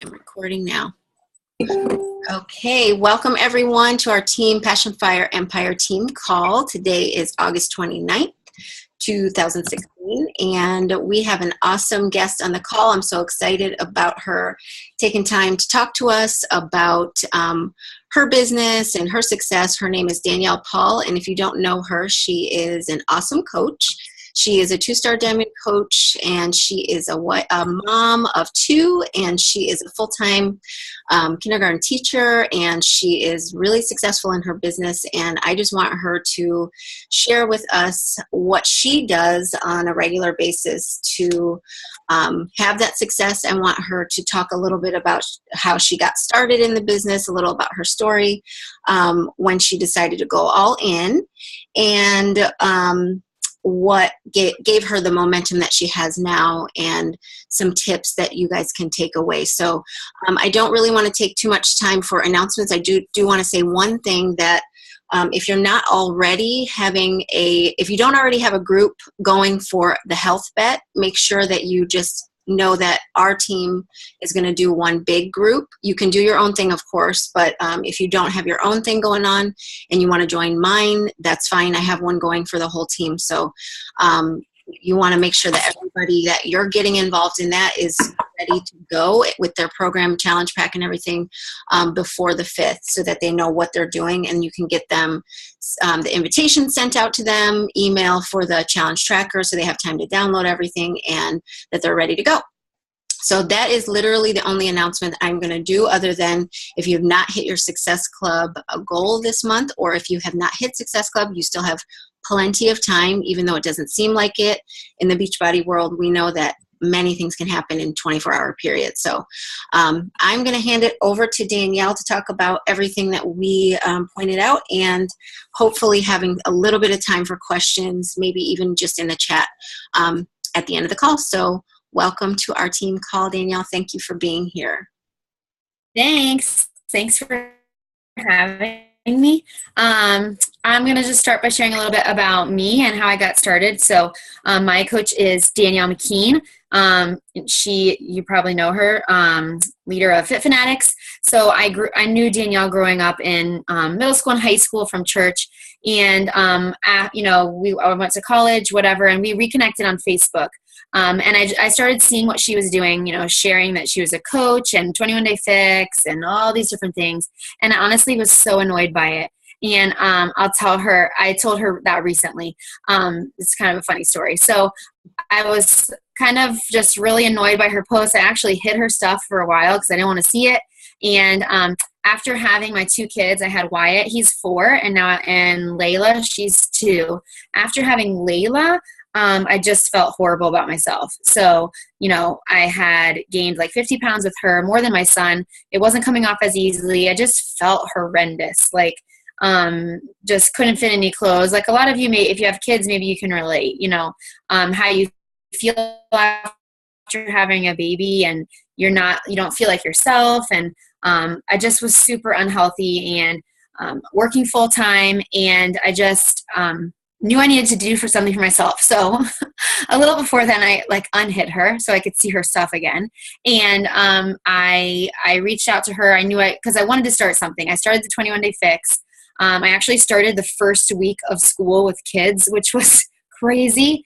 I'm recording now. Okay, welcome everyone to our Team Passion Fire Empire team call. Today is August 29th, 2016, and we have an awesome guest on the call. I'm so excited about her taking time to talk to us about her business and her success. Her name is Danielle Paull, and if you don't know her, she is an awesome coach. She is a 2-star Diamond coach, and she is a mom of 2, and she is a full-time kindergarten teacher, and she is really successful in her business. And I just want her to share with us what she does on a regular basis to have that success. I want her to talk a little bit about how she got started in the business, a little about her story, when she decided to go all in, and what gave her the momentum that she has now, and some tips that you guys can take away. So I don't really want to take too much time for announcements. I do want to say one thing, that if you're not already if you don't already have a group going for the health bet, make sure that you just know that our team is going to do one big group. You can do your own thing, of course, but if you don't have your own thing going on and you want to join mine, that's fine. I have one going for the whole team. So you want to make sure that everybody that you're getting involved in that is ready to go with their program, challenge pack, and everything before the 5th, so that they know what they're doing, and you can get them the invitation sent out to them, email for the challenge tracker, so they have time to download everything and that they're ready to go. So that is literally the only announcement I'm going to do, other than if you have not hit your Success Club goal this month, or if you have not hit Success Club, you still have plenty of time, even though it doesn't seem like it. In the Beachbody world, we know that many things can happen in 24-hour periods. So I'm going to hand it over to Danielle to talk about everything that we pointed out, and hopefully having a little bit of time for questions, maybe even just in the chat at the end of the call. So welcome to our team call, Danielle. Thank you for being here. Thanks for having me. I'm going to just start by sharing a little bit about me and how I got started. So my coach is Danielle McKean. You probably know her, leader of Fit Fanatics. So I knew Danielle growing up in middle school and high school from church. And, I went to college, whatever, and we reconnected on Facebook. And I started seeing what she was doing, sharing that she was a coach and 21-Day Fix and all these different things. And I honestly was so annoyed by it. And I told her that recently. It's kind of a funny story. So I was kind of just really annoyed by her posts. I actually hid her stuff for a while because I didn't want to see it. And after having my 2 kids, I had Wyatt, he's 4, and Layla, she's 2. After having Layla, I just felt horrible about myself. So, I had gained like 50 pounds with her, more than my son. It wasn't coming off as easily. I just felt horrendous. Like, just couldn't fit any clothes. Like a lot of you if you have kids, maybe you can relate, how you feel after having a baby and you don't feel like yourself. And, I just was super unhealthy and, working full time. And I just, knew I needed to do something for myself. So a little before then, I unhid her so I could see her stuff again. And I reached out to her. Because I wanted to start something. I started the 21-Day Fix. I actually started the first week of school with kids, which was crazy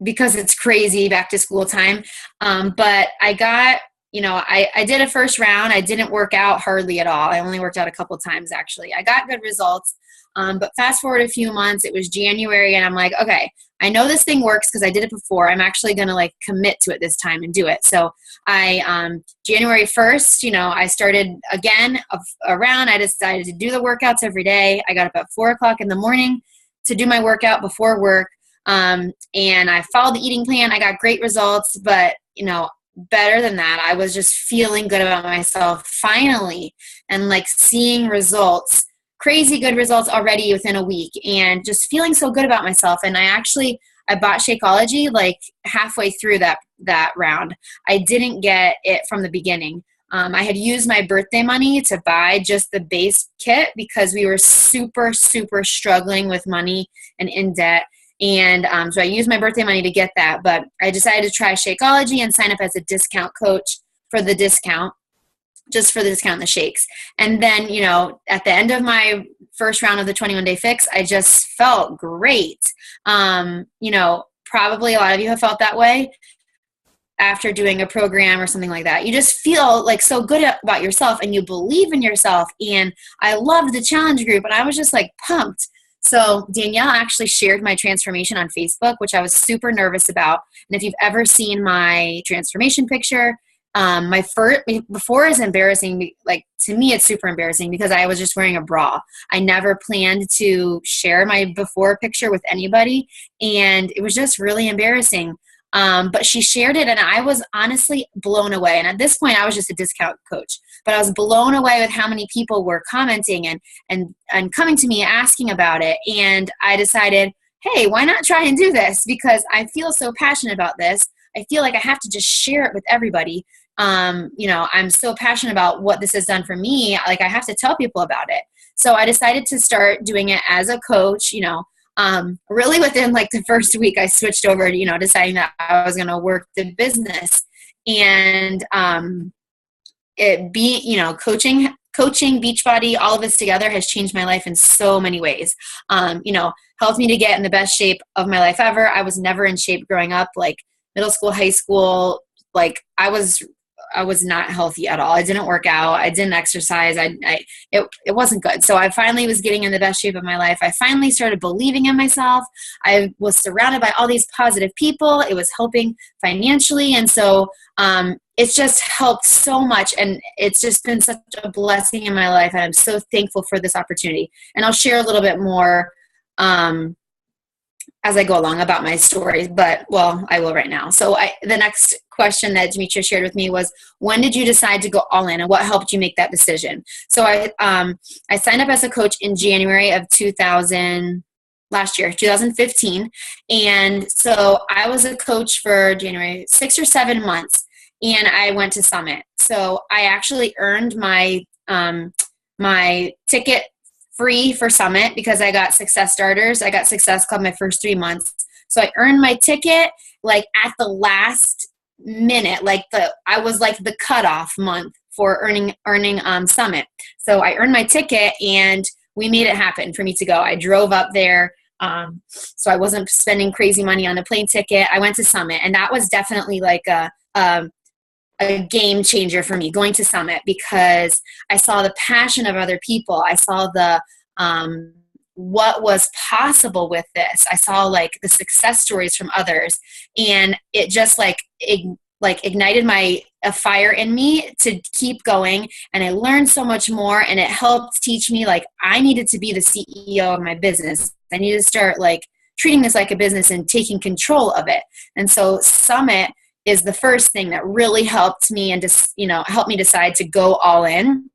because it's crazy back to school time. But I got, I did a first round. I didn't work out hardly at all. I only worked out a couple times, actually. I got good results. But fast forward a few months, it was January, and I'm like, okay, I know this thing works because I did it before. I'm actually going to commit to it this time and do it. So January 1st, I started again around. I decided to do the workouts every day. I got up at 4:00 in the morning to do my workout before work. And I followed the eating plan. I got great results, but better than that, I was just feeling good about myself finally, and seeing results. Crazy good results already within a week, and just feeling so good about myself. And I bought Shakeology halfway through that round. I didn't get it from the beginning. I had used my birthday money to buy just the base kit because we were super, super struggling with money and in debt. And so I used my birthday money to get that. But I decided to try Shakeology and sign up as a discount coach for the discount, just for the discount in the shakes. And then, you know, at the end of my first round of the 21-day fix, I just felt great. You know, probably a lot of you have felt that way after doing a program or something like that. You just feel like so good about yourself and you believe in yourself. And I loved the challenge group and I was just like pumped. So Danielle actually shared my transformation on Facebook, which I was super nervous about. And if you've ever seen my transformation picture, my before is embarrassing. Like, to me, it's super embarrassing because I was just wearing a bra. I never planned to share my before picture with anybody. And it was just really embarrassing. But she shared it and I was honestly blown away. And at this point I was just a discount coach, but I was blown away with how many people were commenting and coming to me asking about it. And I decided, hey, why not try and do this? Because I feel so passionate about this. I feel like I have to just share it with everybody. You know, I'm so passionate about what this has done for me. Like, I have to tell people about it. So I decided to start doing it as a coach, you know. Really within like the first week, I switched over to, you know, deciding that I was going to work the business. And you know, coaching Beachbody, all of this together has changed my life in so many ways. You know, helped me to get in the best shape of my life ever. I was never in shape growing up, like middle school, high school. Like, I was not healthy at all. I didn't work out. I didn't exercise. It wasn't good. So I finally was getting in the best shape of my life. I finally started believing in myself. I was surrounded by all these positive people. It was helping financially. And so it's just helped so much. And it's just been such a blessing in my life. And I'm so thankful for this opportunity. And I'll share a little bit more as I go along about my story, but I will right now. So the next question that Demetria shared with me was, when did you decide to go all in and what helped you make that decision? So I signed up as a coach in January of 2015. And so I was a coach for January, 6 or 7 months, and I went to Summit. So I actually earned my ticket free for Summit because I got Success Starters. I got Success Club my first 3 months. So I earned my ticket like at the last minute, I was like the cutoff month for earning Summit. So I earned my ticket and we made it happen for me to go. I drove up there. So I wasn't spending crazy money on a plane ticket. I went to Summit, and that was definitely like a game changer for me, going to Summit, because I saw the passion of other people. I saw the what was possible with this. I saw like the success stories from others, and it just ignited a fire in me to keep going. And I learned so much more, and it helped teach me like I needed to be the CEO of my business. I needed to start like treating this like a business and taking control of it. And so Summit is the first thing that really helped me and just, helped me decide to go all in.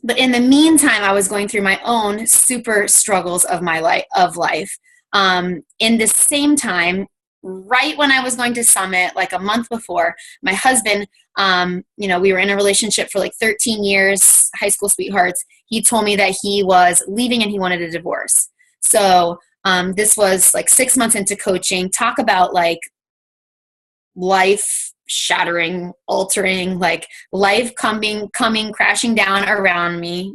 But in the meantime, I was going through my own super struggles of my life. In the same time, right when I was going to Summit, like a month before, my husband, we were in a relationship for like 13 years, high school sweethearts. He told me that he was leaving and he wanted a divorce. So this was like 6 months into coaching. Talk about like life shattering, altering, like life coming crashing down around me.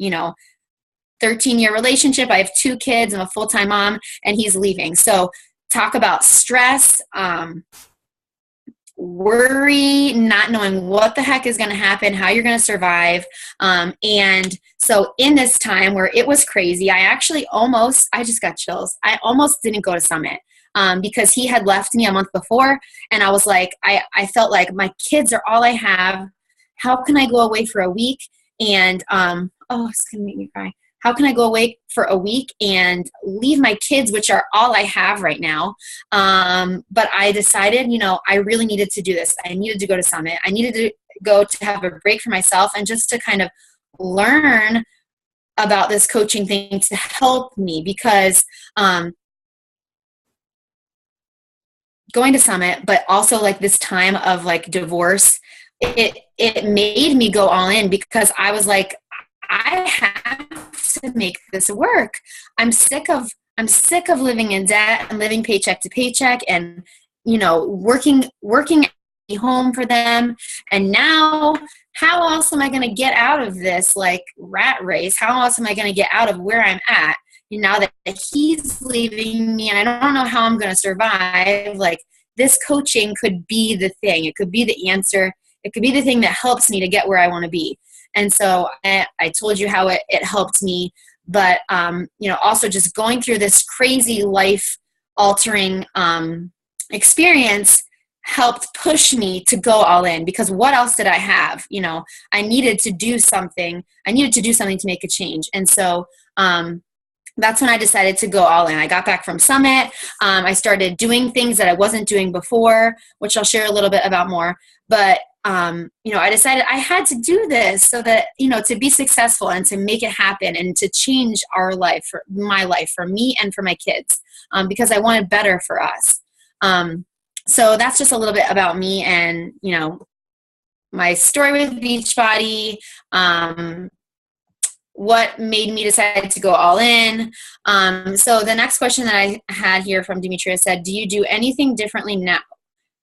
13-year relationship. I have 2 kids. I'm a full-time mom, and he's leaving. So talk about stress, worry, not knowing what the heck is going to happen, how you're going to survive. And so in this time where it was crazy, I just got chills. I almost didn't go to Summit because he had left me a month before. And I was like, I felt like my kids are all I have. How can I go away for a week? And, it's going to make me cry. How can I go away for a week and leave my kids, which are all I have right now? But I decided, I really needed to do this. I needed to go to Summit. I needed to go to have a break for myself and just to kind of learn about this coaching thing to help me, because going to Summit, but also like this time of like divorce, it made me go all in, because I was like, I have to make this work. I'm sick of living in debt and living paycheck to paycheck and, working home for them. And now, how else am I going to get out of this like rat race? How else am I going to get out of where I'm at? And now that he's leaving me and I don't know how I'm going to survive, like this coaching could be the thing. It could be the answer. It could be the thing that helps me to get where I want to be. And so I told you how it helped me, but, also just going through this crazy life altering experience helped push me to go all in, because what else did I have? I needed to do something. I needed to do something to make a change. And so that's when I decided to go all in. I got back from Summit. I started doing things that I wasn't doing before, which I'll share a little bit about more. But, I decided I had to do this so that, to be successful and to make it happen and to change our life, for my life, for me and for my kids, because I wanted better for us. So that's just a little bit about me and, my story with Beachbody, what made me decide to go all in. So the next question that I had here from Demetria said, do you do anything differently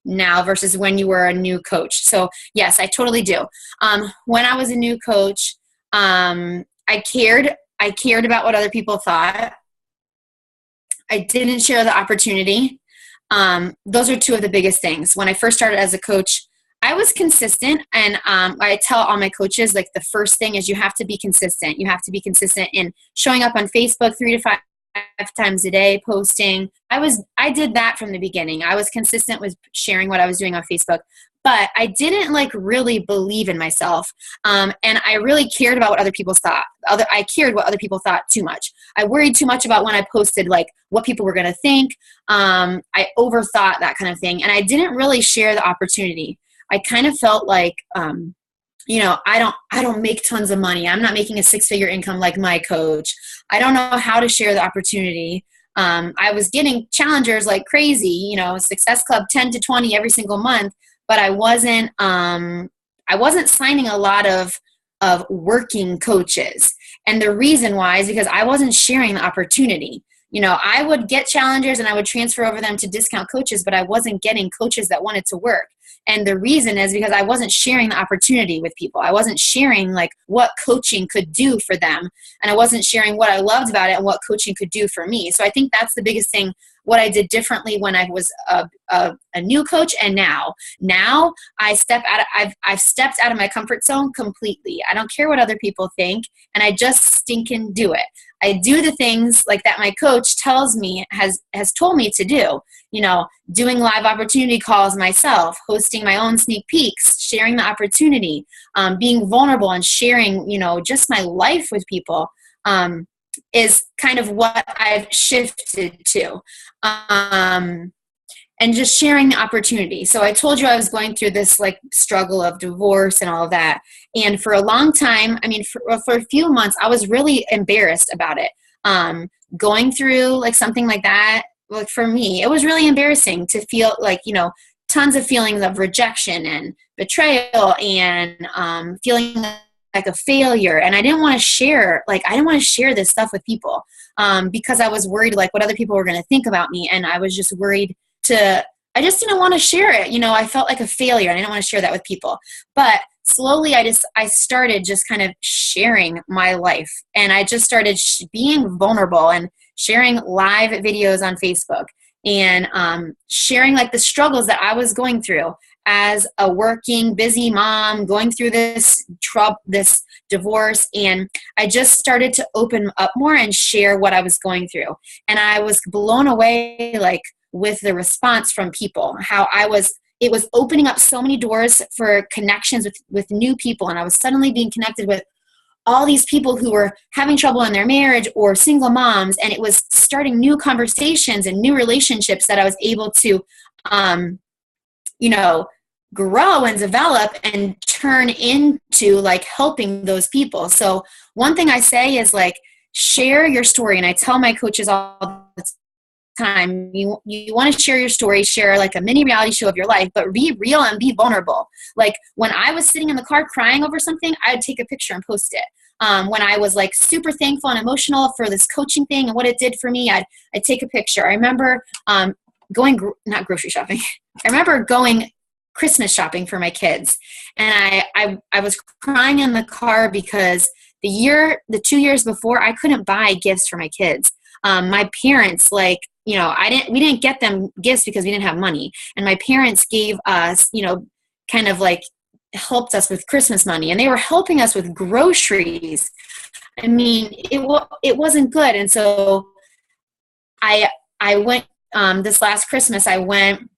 now versus when you were a new coach? So yes, I totally do. When I was a new coach, I cared about what other people thought. I didn't share the opportunity. Those are two of the biggest things. When I first started as a coach, I was consistent, and I tell all my coaches, like, the first thing is you have to be consistent. You have to be consistent in showing up on Facebook 3 to 5 times a day, posting. I did that from the beginning. I was consistent with sharing what I was doing on Facebook, but I didn't really believe in myself. And I really cared about what other people thought. I cared what other people thought too much. I worried too much about when I posted, what people were going to think. I overthought that kind of thing. And I didn't really share the opportunity. I kind of felt like, I don't make tons of money. I'm not making a 6-figure income like my coach. I don't know how to share the opportunity. I was getting challengers like crazy, Success Club 10 to 20 every single month, but I wasn't signing a lot of working coaches. And the reason why is because I wasn't sharing the opportunity. I would get challengers and I would transfer over them to discount coaches, but I wasn't getting coaches that wanted to work. And the reason is because I wasn't sharing the opportunity with people. I wasn't sharing what coaching could do for them. And I wasn't sharing what I loved about it and what coaching could do for me. So I think that's the biggest thing, what I did differently when I was a new coach and now. Now I've stepped out of my comfort zone completely. I don't care what other people think, and I just stinking do it. I do the things that my coach tells me, has told me to do, doing live opportunity calls myself, hosting my own sneak peeks, sharing the opportunity, being vulnerable and sharing, just my life with people, is kind of what I've shifted to. And just sharing the opportunity. So I told you I was going through this struggle of divorce and all of that. And for a long time, for a few months, I was really embarrassed about it. Going through something like that, for me, it was really embarrassing to feel tons of feelings of rejection and betrayal and feeling like a failure. And I didn't want to share, this stuff with people because I was worried what other people were going to think about me. And I was just worried I just didn't want to share it. I felt like a failure and I didn't want to share that with people. But slowly I started just kind of sharing my life, and I just started being vulnerable and sharing live videos on Facebook and sharing the struggles that I was going through as a working, busy mom, going through this divorce. And I just started to open up more and share what I was going through. And I was blown away with the response from people, how it was opening up so many doors for connections with new people. And I was suddenly being connected with all these people who were having trouble in their marriage or single moms. And it was starting new conversations and new relationships that I was able to, grow and develop and turn into helping those people. So one thing I say is share your story. And I tell my coaches all the time, you want to share your story, share a mini reality show of your life, but be real and be vulnerable. When I was sitting in the car crying over something, I'd take a picture and post it. When I was super thankful and emotional for this coaching thing and what it did for me, I'd take a picture. I remember not grocery shopping. I remember going Christmas shopping for my kids. And I was crying in the car because the 2 years before, I couldn't buy gifts for my kids. My parents, like, we didn't get them gifts because we didn't have money. And my parents gave us, kind of like helped us with Christmas money, and they were helping us with groceries. I mean, it wasn't good. And so I went, this last Christmas, I went,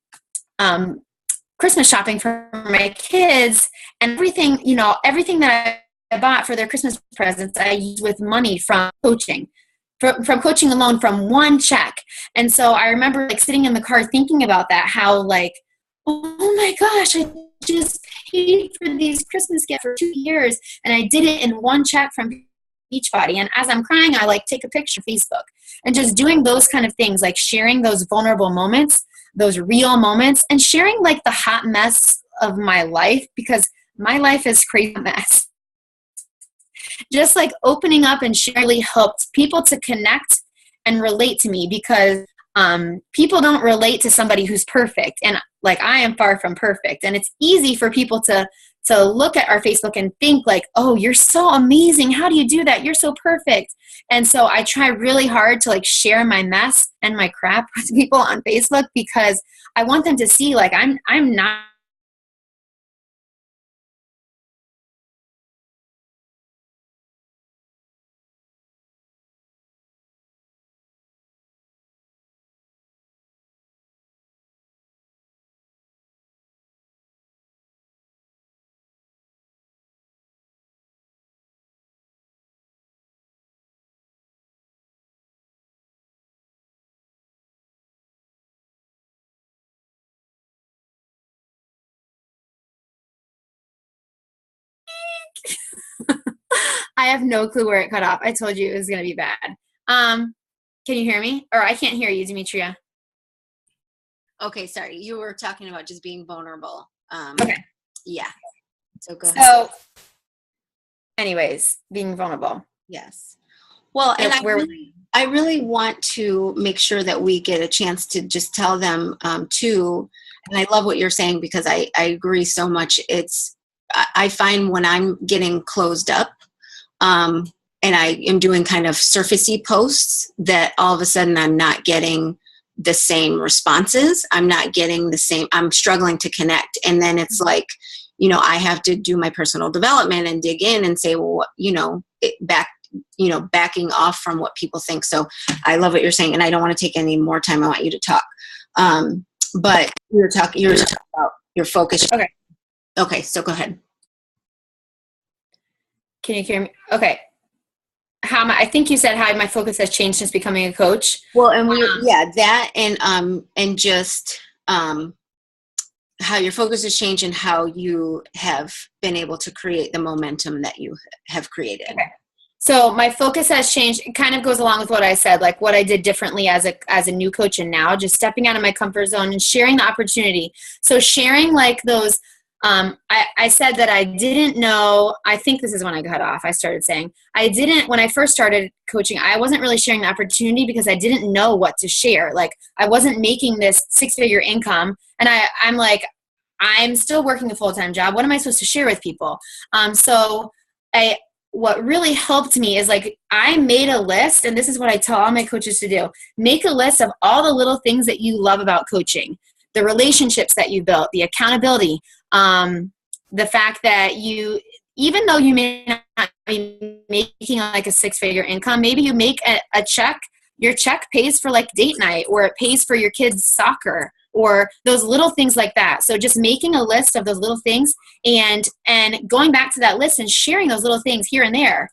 Christmas shopping for my kids, and everything that I bought for their Christmas presents, I used with money from coaching. From coaching alone, from one check. And so I remember like sitting in the car thinking about that, how like, oh my gosh, I just paid for these Christmas gifts for 2 years, and I did it in one check from Beachbody. And as I'm crying, I like take a picture of Facebook, and just doing those kind of things, like sharing those vulnerable moments, those real moments, and sharing like the hot mess of my life, because my life is a crazy mess. Just like opening up and sharing really helped people to connect and relate to me, because people don't relate to somebody who's perfect. And like, I am far from perfect. And it's easy for people to look at our Facebook and think like, oh, you're so amazing. How do you do that? You're so perfect. And so I try really hard to like share my mess and my crap with people on Facebook, because I want them to see like, I'm not I have no clue where it cut off. I told you it was going to be bad. Can you hear me? Or I can't hear you, Demetria. Okay, sorry. You were talking about just being vulnerable. Okay. Yeah. So go ahead. So anyways, being vulnerable. Yes. Well, and I really want to make sure that we get a chance to just tell them too. And I love what you're saying, because I agree so much. I find when I'm getting closed up, and I am doing kind of surfacey posts, that all of a sudden I'm not getting the same responses. I'm not getting the same, I'm struggling to connect. And then it's like, I have to do my personal development and dig in and say, well, backing off from what people think. So I love what you're saying, and I don't want to take any more time. I want you to talk. But you were talking about your focus. Okay. So go ahead. Can you hear me? Okay. I think you said how my focus has changed since becoming a coach. Well, and that, and just how your focus has changed, and how you have been able to create the momentum that you have created. Okay. So my focus has changed. It kind of goes along with what I said, like what I did differently as a new coach, and now just stepping out of my comfort zone and sharing the opportunity. So sharing like those, I said that I didn't know, I think this is when I got off, I started saying, when I first started coaching, I wasn't really sharing the opportunity because I didn't know what to share. Like, I wasn't making this 6-figure income, and I'm like, I'm still working a full-time job. What am I supposed to share with people? What really helped me is like, I made a list, and this is what I tell all my coaches to do. Make a list of all the little things that you love about coaching, the relationships that you built, the accountability, the fact that even though you may not be making like a 6-figure income, maybe you make a check, your check pays for like date night, or it pays for your kids' soccer, or those little things like that. So just making a list of those little things, and going back to that list and sharing those little things here and there,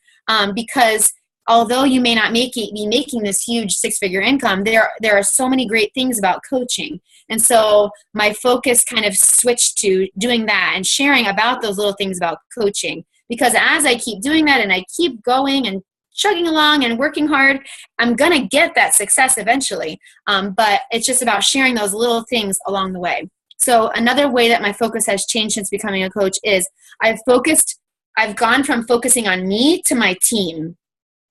because although you may not be making this huge 6-figure income, there are so many great things about coaching. And so my focus kind of switched to doing that and sharing about those little things about coaching, because as I keep doing that and I keep going and chugging along and working hard, I'm going to get that success eventually. But it's just about sharing those little things along the way. So another way that my focus has changed since becoming a coach is I've gone from focusing on me to my team.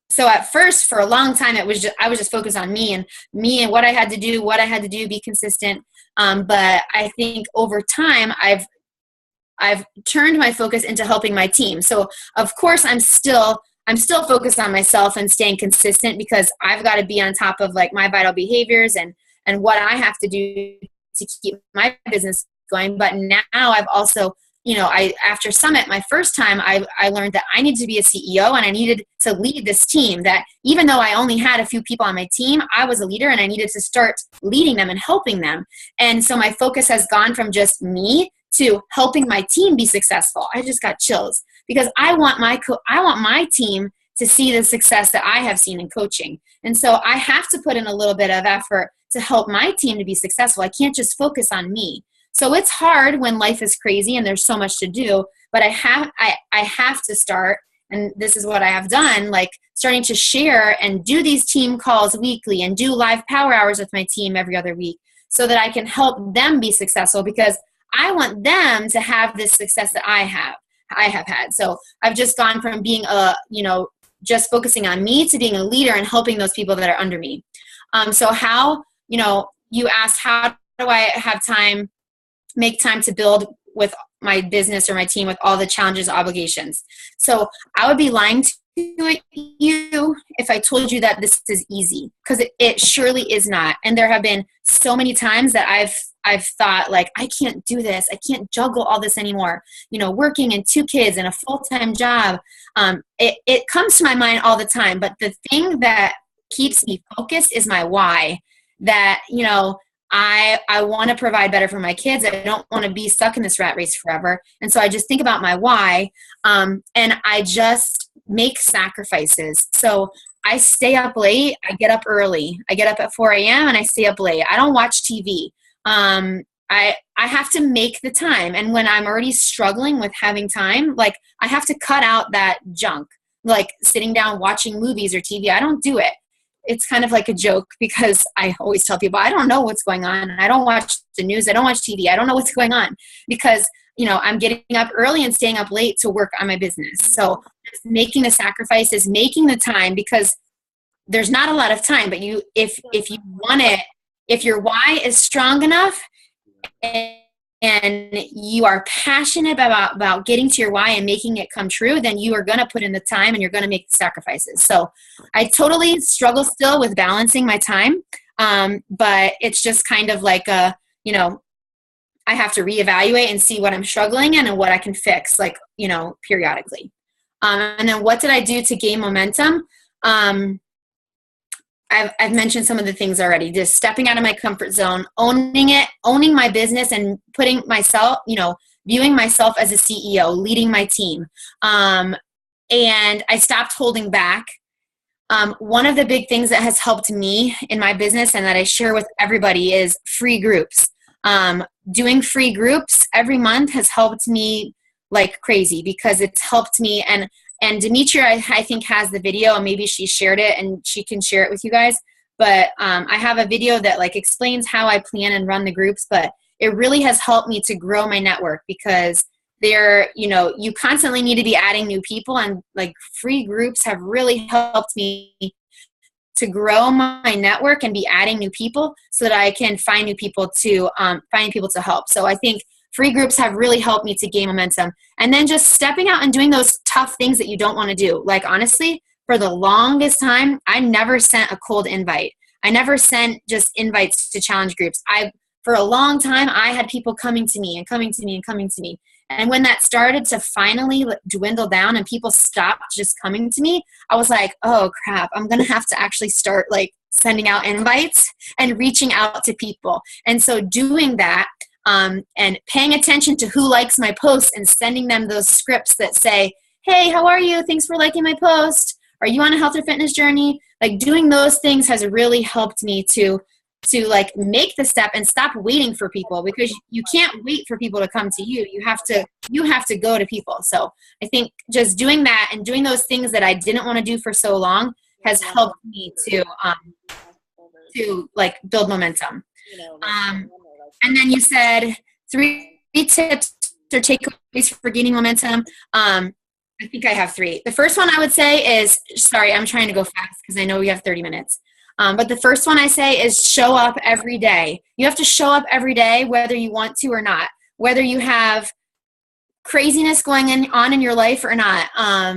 so at first, for a long time, I was just focused on me and what I had to do, be consistent. But I think over time, I've turned my focus into helping my team. So of course, I'm still focused on myself and staying consistent, because I've got to be on top of like my vital behaviors and what I have to do to keep my business going. But now I've also, after Summit, my first time, I learned that I needed to be a CEO and I needed to lead this team, that even though I only had a few people on my team, I was a leader and I needed to start leading them and helping them. And so my focus has gone from just me to helping my team be successful. I just got chills, because I want my team to see the success that I have seen in coaching. And so I have to put in a little bit of effort to help my team to be successful. I can't just focus on me. So it's hard when life is crazy and there's so much to do, but I have to start, and this is what I have done, like starting to share and do these team calls weekly and do live power hours with my team every other week, so that I can help them be successful, because I want them to have this success that I have had. So I've just gone from being just focusing on me to being a leader and helping those people that are under me. So how, you asked, how do I make time to build with my business or my team with all the challenges, obligations? So I would be lying to you if I told you that this is easy, because it surely is not. And there have been so many times that I've thought, like, I can't do this. I can't juggle all this anymore. Working and 2 kids and a full-time job. It comes to my mind all the time. But the thing that keeps me focused is my why. That, I want to provide better for my kids. I don't want to be stuck in this rat race forever. And so I just think about my why, and I just make sacrifices. So I stay up late. I get up early. I get up at 4 a.m. and I stay up late. I don't watch TV. I have to make the time. And when I'm already struggling with having time, like, I have to cut out that junk, like sitting down watching movies or TV. I don't do it. It's kind of like a joke, because I always tell people I don't know what's going on. I don't watch the news. I don't watch TV. I don't know what's going on, because, I'm getting up early and staying up late to work on my business. So just making the sacrifices, making the time, because there's not a lot of time, but if you want it, if your why is strong enough and you are passionate about getting to your why and making it come true, then you are going to put in the time and you're going to make the sacrifices. So I totally struggle still with balancing my time. But it's just kind of like I have to reevaluate and see what I'm struggling in and what I can fix, like, periodically. And then what did I do to gain momentum? I've mentioned some of the things already. Just stepping out of my comfort zone, owning my business, and putting myself, viewing myself as a CEO, leading my team. And I stopped holding back. One of the big things that has helped me in my business and that I share with everybody is free groups. Doing free groups every month has helped me like crazy, because it's helped me. And Demetria, I think, has the video, and maybe she shared it and she can share it with you guys. But I have a video that like explains how I plan and run the groups, but it really has helped me to grow my network, because you constantly need to be adding new people, and like free groups have really helped me to grow my network and be adding new people so that I can find new people to help. So I think free groups have really helped me to gain momentum. And then just stepping out and doing those tough things that you don't want to do. Like, honestly, for the longest time, I never sent a cold invite. I never sent just invites to challenge groups. For a long time, I had people coming to me and coming to me and coming to me. And when that started to finally dwindle down and people stopped just coming to me, I was like, oh crap, I'm going to have to actually start like sending out invites and reaching out to people. And so doing that, and paying attention to who likes my posts and sending them those scripts that say, hey, how are you? Thanks for liking my post. Are you on a health or fitness journey? Like, doing those things has really helped me to like make the step and stop waiting for people, because you can't wait for people to come to you. You have to go to people. So I think just doing that and doing those things that I didn't want to do for so long has helped me to like build momentum. And then you said 3 tips or takeaways for gaining momentum. I think I have three. The first one I would say is, sorry, I'm trying to go fast because I know we have 30 minutes. But the first one I say is show up every day. You have to show up every day, whether you want to or not, whether you have craziness going on in your life or not.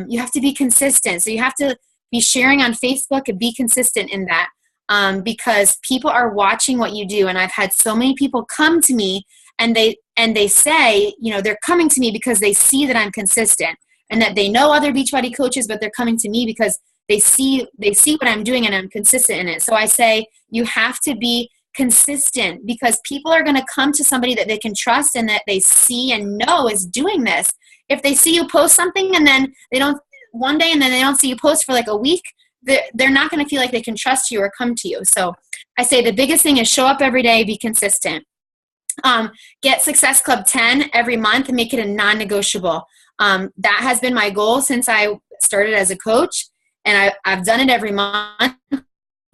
You have to be consistent. So you have to be sharing on Facebook and be consistent in that, because people are watching what you do. And I've had so many people come to me and they say, you know, they're coming to me because they see that I'm consistent and that they know other Beachbody coaches, but they're coming to me because they see what I'm doing and I'm consistent in it. So I say you have to be consistent, because people are going to come to somebody that they can trust and that they see and know is doing this. If they see you post something and then they don't one day and then they don't see you post for like a week, they're not going to feel like they can trust you or come to you. So I say the biggest thing is show up every day, be consistent. Get Success Club 10 every month and make it a non-negotiable. That has been my goal since I started as a coach, and I've done it every month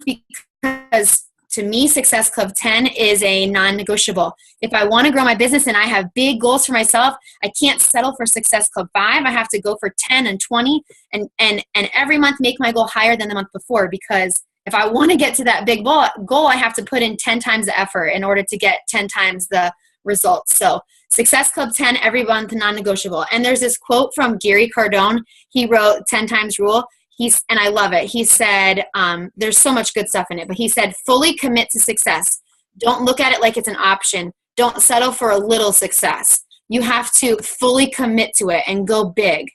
because to me, Success Club 10 is a non-negotiable. If I want to grow my business and I have big goals for myself, I can't settle for Success Club 5. I have to go for 10 and 20 and every month make my goal higher than the month before, because if I want to get to that big goal, I have to put in 10 times the effort in order to get 10 times the results. So Success Club 10 every month, non-negotiable. And there's this quote from Gary Cardone. He wrote 10 times rule. And I love it. He said, there's so much good stuff in it, but he said, fully commit to success. Don't look at it like it's an option. Don't settle for a little success. You have to fully commit to it and go big.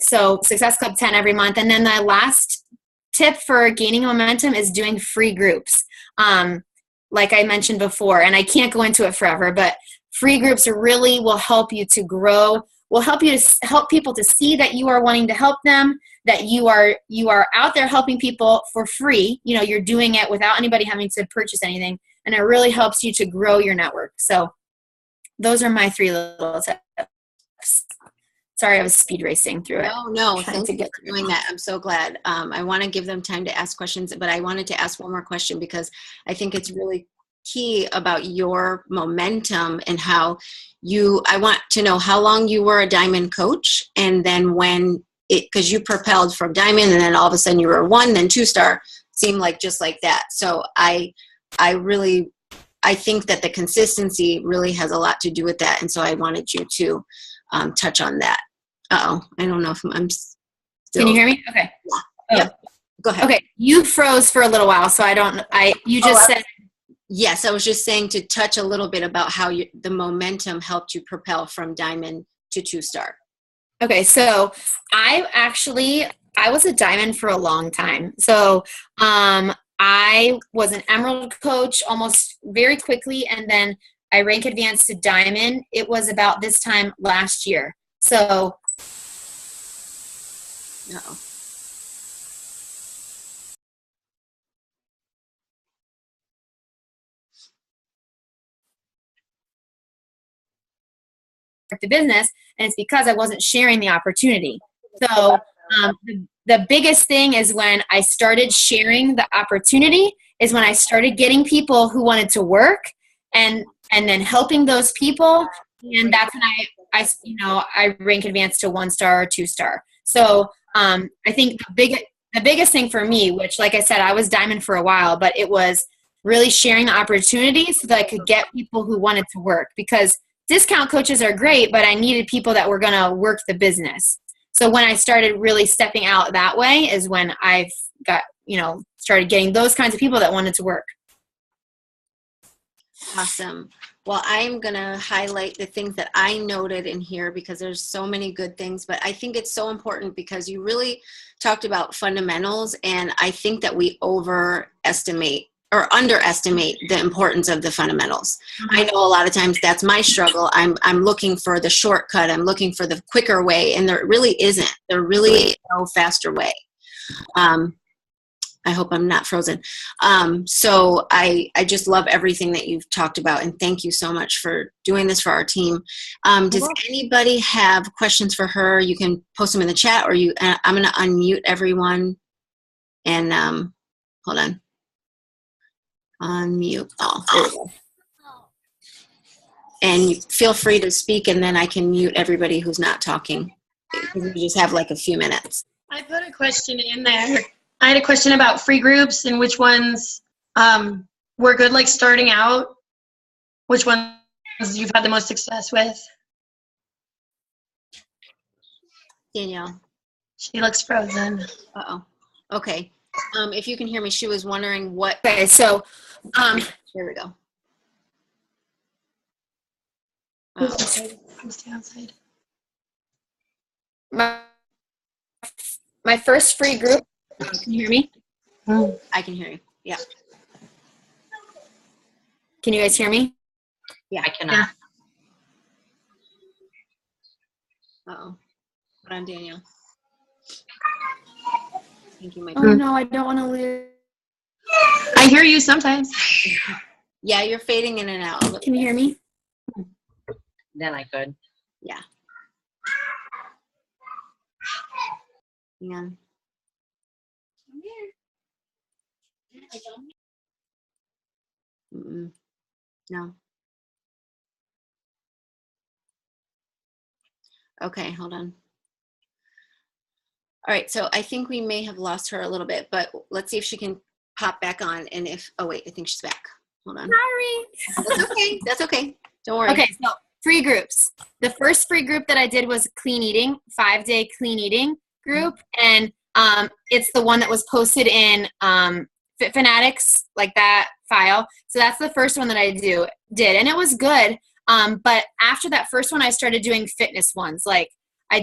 So Success Club 10 every month. And then the last tip for gaining momentum is doing free groups. Like I mentioned before, and I can't go into it forever, but free groups really will help you to grow, will help you to help people to see that you are wanting to help them, that you are out there helping people for free. You know, you're doing it without anybody having to purchase anything, and it really helps you to grow your network. So those are my three little tips. Sorry, I was speed racing through it. No, thank you for doing that. I'm so glad. I want to give them time to ask questions, but I wanted to ask one more question because I think it's really key about your momentum and how I want to know how long you were a diamond coach, and then when because you propelled from diamond and then all of a sudden you were 1, then 2-star, seemed like just like that. So I think that the consistency really has a lot to do with that. And so I wanted you to touch on that. I don't know if I'm still. Can you hear me? Okay. Yeah. Oh. Yep. Go ahead. Okay. You froze for a little while, so you just said. Yes, I was just saying to touch a little bit about how the momentum helped you propel from diamond to 2-star. Okay, so I was a diamond for a long time. So I was an emerald coach almost very quickly, and then I rank advanced to diamond. It was about this time last year. So the business, and it's because I wasn't sharing the opportunity. So the biggest thing is when I started sharing the opportunity is when I started getting people who wanted to work and then helping those people, and that's when I rank advanced to 1-star or 2-star. So I think the biggest thing for me, which like I said, I was diamond for a while, but it was really sharing the opportunity so that I could get people who wanted to work, because discount coaches are great, but I needed people that were going to work the business. So when I started really stepping out that way is when I've got, started getting those kinds of people that wanted to work. Awesome. Well, I'm going to highlight the things that I noted in here because there's so many good things, but I think it's so important because you really talked about fundamentals, and I think that we overestimate or underestimate the importance of the fundamentals. I know a lot of times that's my struggle. I'm looking for the shortcut. I'm looking for the quicker way, and there really isn't. There really is no faster way. I hope I'm not frozen. So I just love everything that you've talked about, and thank you so much for doing this for our team. Does anybody have questions for her? You can post them in the chat, or I'm going to unmute everyone. And hold on. Unmute. Oh, there we go. And feel free to speak, and then I can mute everybody who's not talking. We just have like a few minutes. I put a question in there. I had a question about free groups and which ones were good, like starting out. Which ones you've had the most success with? Danielle. She looks frozen. Uh-oh. Okay. If you can hear me, she was wondering what. Okay, so here we go. Stay outside. My first free group. Can you hear me? I can hear you. Yeah. Can you guys hear me? Yeah. I cannot. Yeah. Uh-oh. Hold on, Danielle. I think you might. Oh no, I don't want to lose. I hear you sometimes. Yeah, you're fading in and out. Can you hear me? Then I could. Yeah. Hang on. Mm-mm. No. Okay, hold on. All right, so I think we may have lost her a little bit, but let's see if she can pop back on. And if, oh wait, I think she's back. Hold on. Sorry. That's okay. That's okay. Don't worry. Okay, so free groups. The first free group that I did was clean eating, 5-day clean eating group. And it's the one that was posted in Fit Fanatics, like that file. So that's the first one that I did. And it was good. But after that first one, I started doing fitness ones. Like I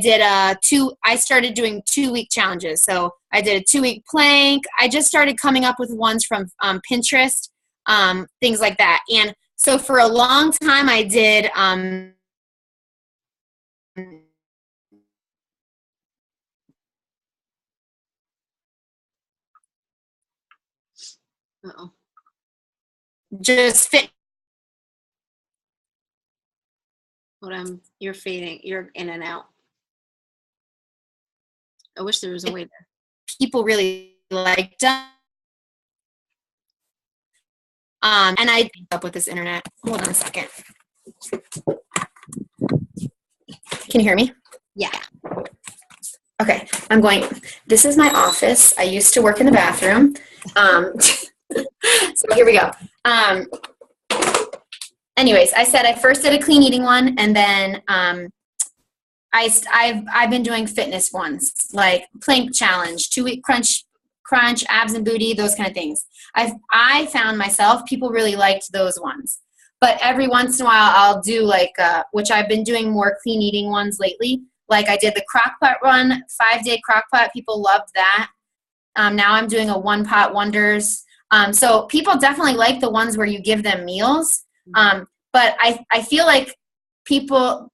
started doing 2-week challenges. So I did a 2-week plank. I just started coming up with ones from Pinterest, things like that. And so for a long time I did Uh-oh. just fit. Hold on. You're fading. You're in and out. I wish there was a way to. People really liked them. And I up with this internet. Hold on a second. Can you hear me? Yeah. Okay, this is my office. I used to work in the bathroom. So here we go. Anyways, I said I first did a clean eating one, and then I've been doing fitness ones, like plank challenge, 2-week crunch, abs and booty, those kind of things. I found myself, people really liked those ones. But every once in a while, I'll do like, which I've been doing more clean eating ones lately. Like I did the crock pot run, 5-day crock pot. People loved that. Now I'm doing a 1-pot wonders. So people definitely like the ones where you give them meals. But I feel like people,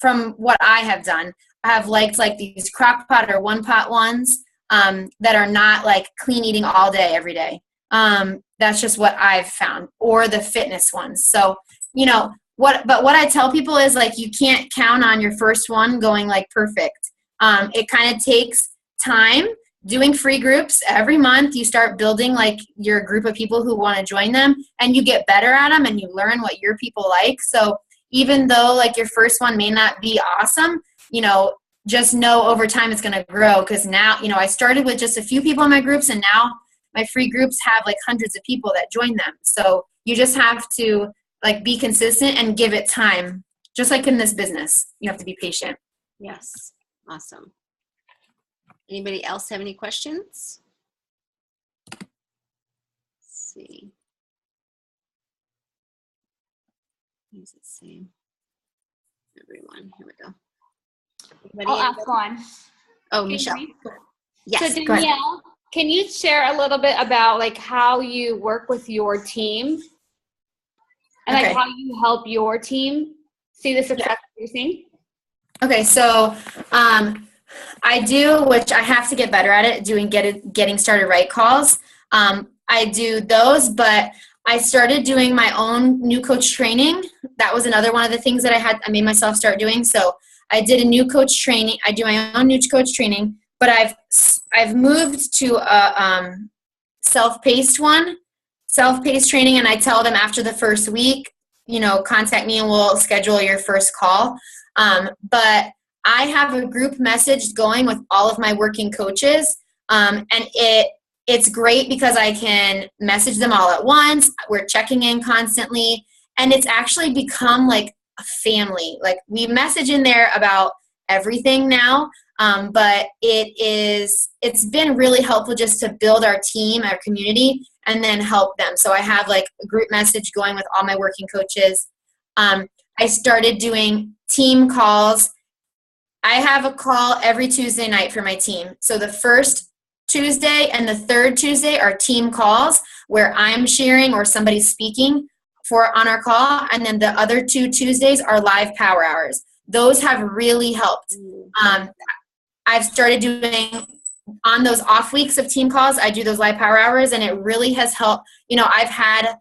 from what I have done, have liked like these crock pot or 1-pot ones that are not like clean eating all day, every day. That's just what I've found, or the fitness ones. So, what I tell people is like, you can't count on your first one going like perfect. It kind of takes time. Doing free groups every month, you start building like your group of people who want to join them, and you get better at them and you learn what your people like. So even though like your first one may not be awesome, just know over time it's going to grow. Because now, I started with just a few people in my groups, and now my free groups have like hundreds of people that join them. So you just have to like be consistent and give it time. Just like in this business, you have to be patient. Yes. Awesome. Anybody else have any questions? Let's see. What does it say? Everyone. Here we go. I'll ask one. Oh, Michelle. Yes. So Danielle, can you share a little bit about like how you work with your team and like how you help your team see the success you're seeing? Okay, so I do, which I have to get better at it, doing getting started right calls. I do those, but I started doing my own new coach training. That was another one of the things that I made myself start doing. So I did a new coach training. I do my own new coach training, but I've moved to a self-paced training, and I tell them after the first week, contact me and we'll schedule your first call. But I have a group message going with all of my working coaches, and it's great because I can message them all at once. We're checking in constantly, and it's actually become like a family. Like, we message in there about everything now, but it's been really helpful just to build our team, our community, and then help them. So I have like a group message going with all my working coaches. I started doing team calls. I have a call every Tuesday night for my team. So the first Tuesday and the third Tuesday are team calls where I'm sharing or somebody's speaking on our call. And then the other 2 Tuesdays are live power hours. Those have really helped. I've started doing, on those off weeks of team calls, I do those live power hours, and it really has helped. I've had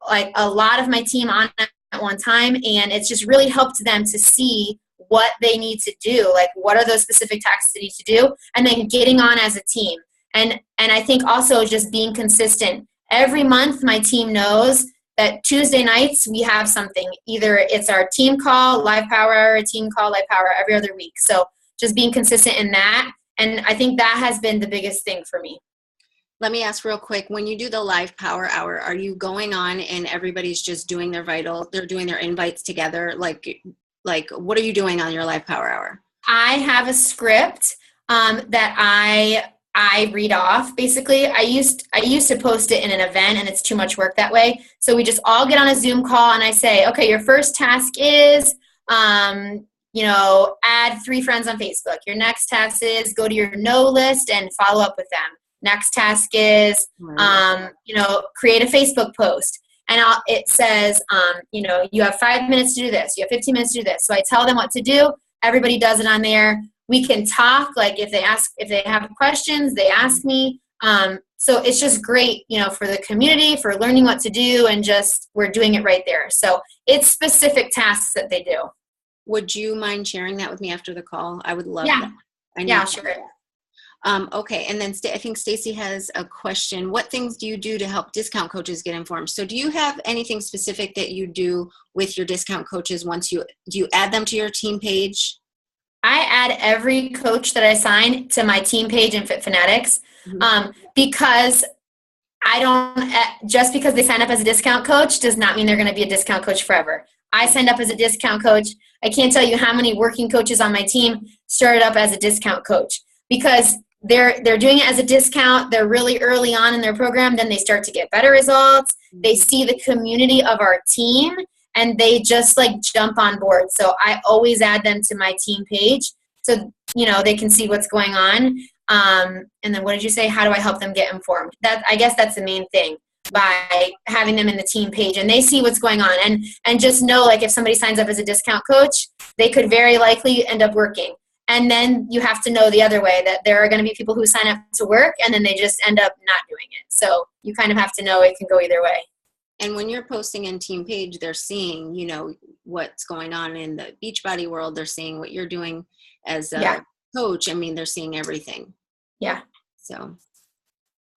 like a lot of my team on at one time, and it's just really helped them to see what they need to do, like what are those specific tasks they need to do, and then getting on as a team. And I think also just being consistent. Every month my team knows that Tuesday nights we have something. Either it's our team call, live power hour, team call, live power every other week. So just being consistent in that. And I think that has been the biggest thing for me. Let me ask real quick, when you do the live power hour, are you going on and everybody's just doing their they're doing their invites together? Like what are you doing on your live power hour? I have a script that I read off. Basically, I used to post it in an event, and it's too much work that way. So we just all get on a Zoom call, and I say, okay, your first task is, add 3 friends on Facebook. Your next task is go to your no list and follow up with them. Next task is, create a Facebook post. And it says, you have 5 minutes to do this. You have 15 minutes to do this. So I tell them what to do. Everybody does it on there. We can talk. Like if they have questions, they ask me. So it's just great, for the community, for learning what to do, and just we're doing it right there. So it's specific tasks that they do. Would you mind sharing that with me after the call? I would love that. Yeah, sure. Okay, and then I think Stacy has a question. What things do you do to help discount coaches get informed? So do you have anything specific that you do with your discount coaches do you add them to your team page? I add every coach that I sign to my team page in Fit Fanatics, because just because they sign up as a discount coach does not mean they're going to be a discount coach forever. I signed up as a discount coach. I can't tell you how many working coaches on my team started up as a discount coach because they're doing it as a discount. They're really early on in their program. Then they start to get better results. They see the community of our team, and they just like jump on board. So I always add them to my team page so, they can see what's going on. And then what did you say? How do I help them get informed? I guess that's the main thing, by having them in the team page, and they see what's going on. And just know, like, if somebody signs up as a discount coach, they could very likely end up working. And then you have to know the other way, that there are going to be people who sign up to work and then they just end up not doing it. So you kind of have to know it can go either way. And when you're posting in team page, they're seeing, what's going on in the Beachbody world. They're seeing what you're doing as a coach. I mean, they're seeing everything. Yeah. So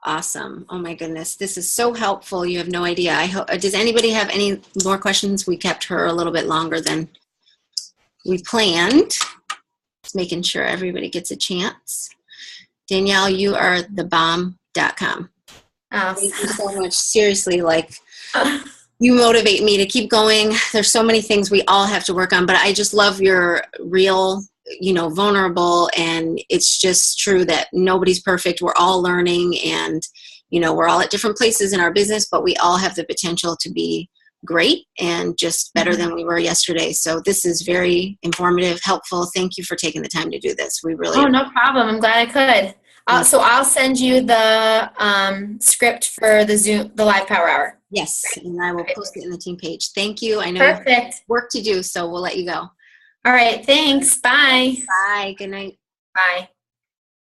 awesome. Oh my goodness. This is so helpful. You have no idea. Does anybody have any more questions? We kept her a little bit longer than we planned. Just making sure everybody gets a chance. Danielle, you are thebomb.com. Oh. Thank you so much. Seriously, you motivate me to keep going. There's so many things we all have to work on, but I just love your real, vulnerable, and it's just true that nobody's perfect. We're all learning, and, we're all at different places in our business, but we all have the potential to be great and just better than we were yesterday. So this is very informative, helpful. Thank you for taking the time to do this. We really no problem. I'm glad I could. So I'll send you the script for the live power hour. Yes, and I will post it in the team page. Thank you. I know Perfect. you have work to do, so we'll let you go. All right. Thanks. Bye. Bye. Good night. Bye.